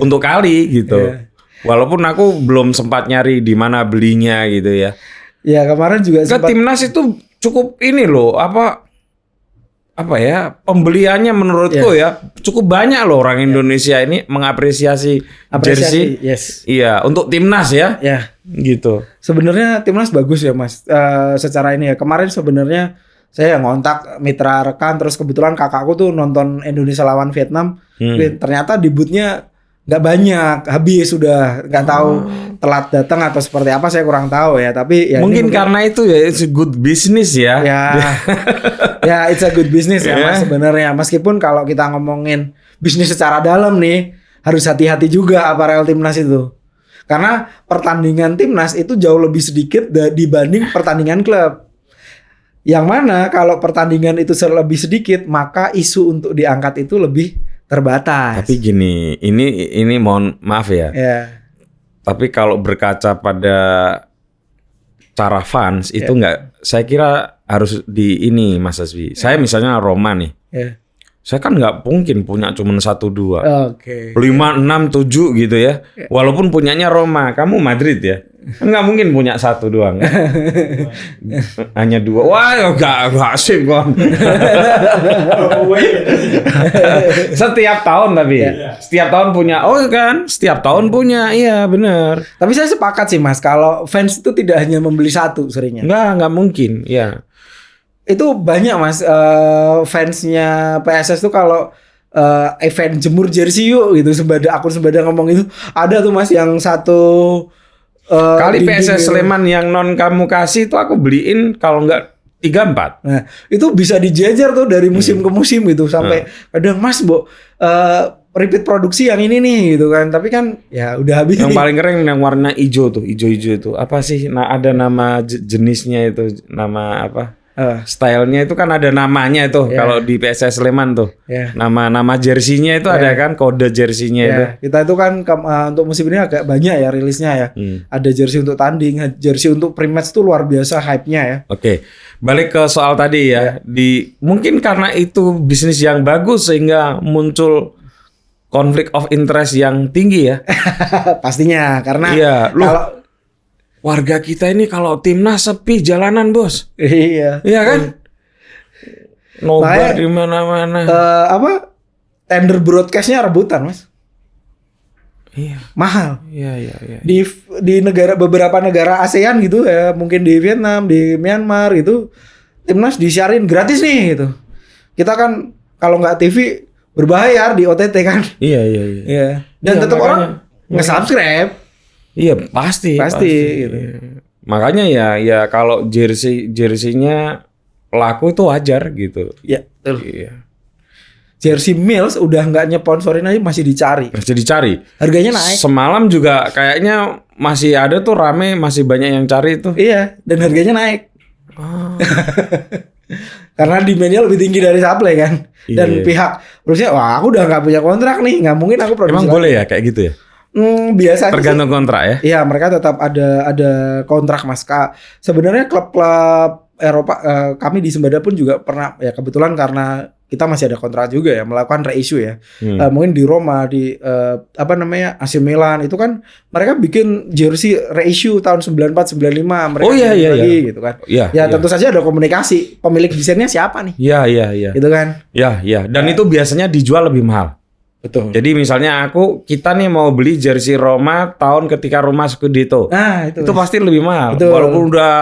untuk kali gitu. Walaupun aku belum sempat nyari di mana belinya gitu ya. Ya kemarin juga sempat. Timnas itu cukup ini loh, apa ya, pembeliannya menurutku ya cukup banyak loh orang Indonesia ini mengapresiasi jersey. Iya, untuk timnas ya. Gitu. Sebenarnya timnas bagus ya Mas. Secara ini ya. Kemarin sebenarnya saya ngontak mitra rekan, terus kebetulan kakakku tuh nonton Indonesia lawan Vietnam. Ternyata debutnya nggak banyak, habis sudah, nggak tahu telat datang atau seperti apa, saya kurang tahu ya. Tapi ya mungkin karena itu ya it's a good business ya. Ya it's a good business ya Mas sebenarnya. Meskipun kalau kita ngomongin bisnis secara dalam nih, harus hati-hati juga aparel timnas itu. Karena pertandingan timnas itu jauh lebih sedikit dibanding pertandingan klub. Yang mana kalau pertandingan itu lebih sedikit, maka isu untuk diangkat itu lebih terbatas. Tapi gini, ini mohon maaf ya. Tapi kalau berkaca pada cara fans itu nggak, saya kira harus di ini Mas Hasbi. Saya misalnya Roma nih. Saya kan nggak mungkin punya cuma 1-2. 5, 6, 7 gitu ya. Walaupun punyanya Roma, kamu Madrid ya. Nggak mungkin punya 1 doang. Hanya 2. Wah, nggak asik kon. Setiap tahun tapi. Setiap tahun punya. Oh kan, setiap tahun punya. Iya, benar. Tapi saya sepakat sih Mas, kalau fans itu tidak hanya membeli 1 seringnya. Nggak mungkin, ya. Itu banyak Mas, fansnya PSS tuh kalau event jemur jersey yuk gitu, akun Sembada ngomong itu, ada tuh Mas yang satu kali PSS Sleman yang non kamu kasih itu aku beliin kalau enggak 3-4. Nah, itu bisa dijejer tuh dari musim ke musim gitu sampai kadang Mas repeat produksi yang ini nih gitu kan. Tapi kan ya udah habis. Yang paling keren yang warna hijau tuh, hijau-hijau itu. Apa sih? Nah, ada nama jenisnya itu, nama apa? Stylenya itu kan ada namanya itu kalau di PSS Sleman tuh. Nama jersey-nya itu ada kan, kode jersey-nya itu. Kita itu kan untuk musim ini agak banyak ya rilisnya ya. Ada jersey untuk tanding, jersey untuk pre-match tuh luar biasa hype-nya ya. Oke. Balik ke soal tadi ya. Mungkin karena itu bisnis yang bagus sehingga muncul konflik of interest yang tinggi ya. Pastinya karena kalau warga kita ini kalau timnas sepi jalanan bos. Iya kan? Nobar di mana-mana. Tender broadcastnya rebutan Mas. Iya. Mahal. Iya. Di beberapa negara ASEAN gitu ya, mungkin di Vietnam, di Myanmar gitu, timnas disiarin gratis nih gitu. Kita kan kalau nggak TV berbayar di OTT kan. Iya. Dan tetap orang nge-subscribe. Iya pasti gitu. Makanya ya kalau jersey-nya laku itu wajar gitu. Iya, betul. Iya. Jersey Mills udah nggak nyponsorin aja masih dicari. Harganya naik. Semalam juga kayaknya masih ada tuh rame, masih banyak yang cari itu. Iya, dan harganya naik. Karena demand-nya lebih tinggi dari supply kan. Dan pihak produksinya, wah aku udah nggak punya kontrak nih, nggak mungkin aku produksi. Emang boleh ya kayak gitu ya? Biasanya tergantung kontrak ya. Iya, mereka tetap ada kontrak Mas. Sebenarnya klub-klub Eropa, kami di Sembada pun juga pernah ya, kebetulan karena kita masih ada kontrak juga ya, melakukan reissue ya. Mungkin di Roma, di AC Milan itu kan mereka bikin jersey reissue tahun 94 95 mereka lagi gitu kan. Tentu saja ada komunikasi pemilik desainnya siapa nih. Iya. Gitu kan. Iya. Dan itu biasanya dijual lebih mahal. Betul. Jadi misalnya kita nih mau beli jersey Roma tahun ketika Roma Scudetto. Nah, itu pasti lebih mahal. Betul. Walaupun udah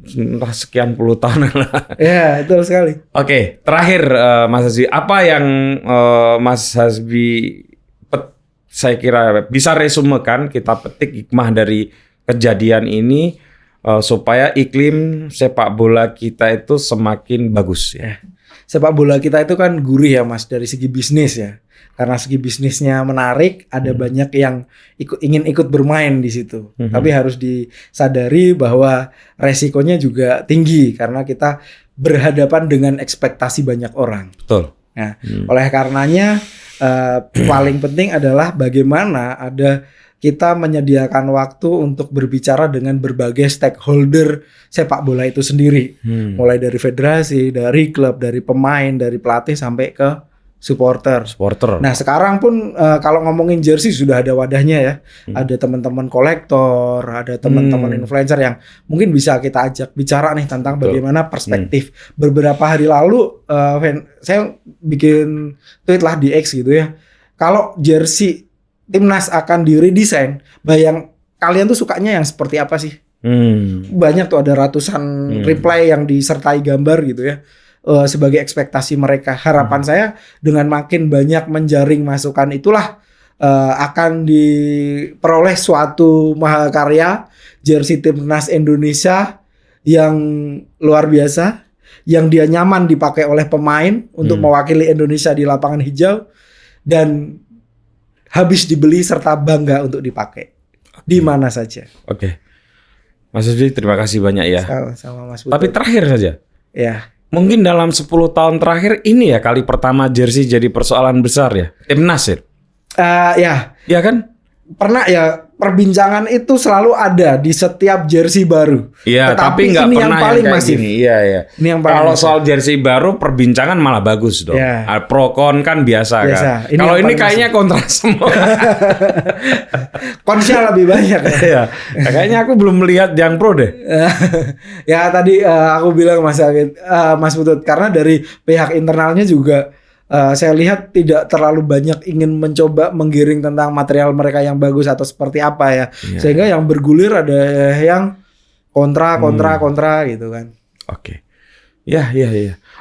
entah sekian puluh tahun lah. Ya, betul sekali. Oke, terakhir Mas Hasbi, apa yang Mas Hasbi saya kira bisa resumekan, kita petik hikmah dari kejadian ini supaya iklim sepak bola kita itu semakin bagus ya. Sepak bola kita itu kan gurih ya Mas dari segi bisnis ya. Karena segi bisnisnya menarik, ada banyak yang ingin ikut bermain di situ. Tapi harus disadari bahwa resikonya juga tinggi karena kita berhadapan dengan ekspektasi banyak orang. Betul. Nah, oleh karenanya paling penting adalah bagaimana kita menyediakan waktu untuk berbicara dengan berbagai stakeholder sepak bola itu sendiri. Mulai dari federasi, dari klub, dari pemain, dari pelatih sampai ke supporter. Nah, sekarang pun kalau ngomongin jersey sudah ada wadahnya ya. Ada teman-teman kolektor, ada teman-teman influencer yang mungkin bisa kita ajak bicara nih tentang bagaimana perspektif. Beberapa hari lalu saya bikin tweet lah di X gitu ya. Kalau jersey timnas akan diredesign, kalian tuh sukanya yang seperti apa sih? Banyak tuh, ada ratusan reply yang disertai gambar gitu ya. Sebagai ekspektasi mereka. Harapan saya dengan makin banyak menjaring masukan itulah akan diperoleh suatu mahakarya jersey timnas Indonesia yang luar biasa, yang dia nyaman dipakai oleh pemain untuk mewakili Indonesia di lapangan hijau dan habis dibeli serta bangga untuk dipakai di mana saja. Oke. Mas Hasbi, terima kasih banyak ya. Sama Mas Putut. Tapi terakhir saja. Ya. Mungkin dalam 10 tahun terakhir ini ya kali pertama jersey jadi persoalan besar ya. Timnas ya. Ya. Ya kan? Pernah ya, perbincangan itu selalu ada di setiap jersey baru. Iya, tapi nggak pernah yang paling masif. Iya, iya. Ini yang paling kalau masif. soal jersey baru perbincangan malah bagus dong. Ya. Pro kon kan biasa. Kan. Kalau ini kayaknya kontra semua. Konsnya lebih banyak. Ya. Kayaknya aku belum melihat yang pro deh. Ya tadi aku bilang Mas Putut, karena dari pihak internalnya juga saya lihat tidak terlalu banyak ingin mencoba menggiring tentang material mereka yang bagus atau seperti apa ya. Sehingga yang bergulir ada yang kontra gitu kan. Oke. Ya.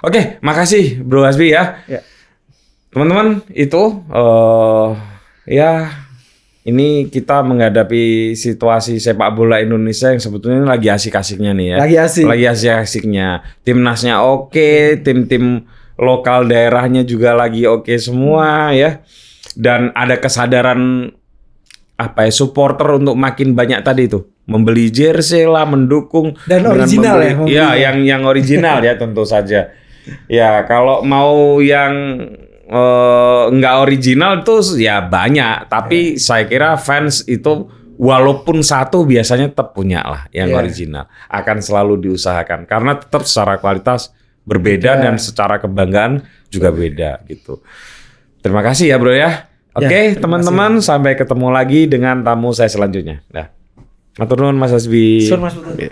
Oke, makasih Bro Hasbi ya. Teman-teman, itu ya ini kita menghadapi situasi sepak bola Indonesia yang sebetulnya lagi asik-asiknya nih ya. Lagi asik-asiknya. Timnasnya oke, tim-tim lokal daerahnya juga lagi oke semua ya. Dan ada kesadaran supporter untuk makin banyak tadi itu membeli jersey lah, mendukung dan original yang original ya tentu saja. Ya, kalau mau yang nggak original tuh ya banyak, tapi saya kira fans itu walaupun satu biasanya tetap punya lah yang original. Akan selalu diusahakan karena tetap secara kualitas berbeda dan secara kebanggaan juga beda gitu. Terima kasih ya Bro ya. Oke, teman-teman, sampai ketemu lagi dengan tamu saya selanjutnya. Matur nuwun Mas Hasbi. Sur Mas Putut.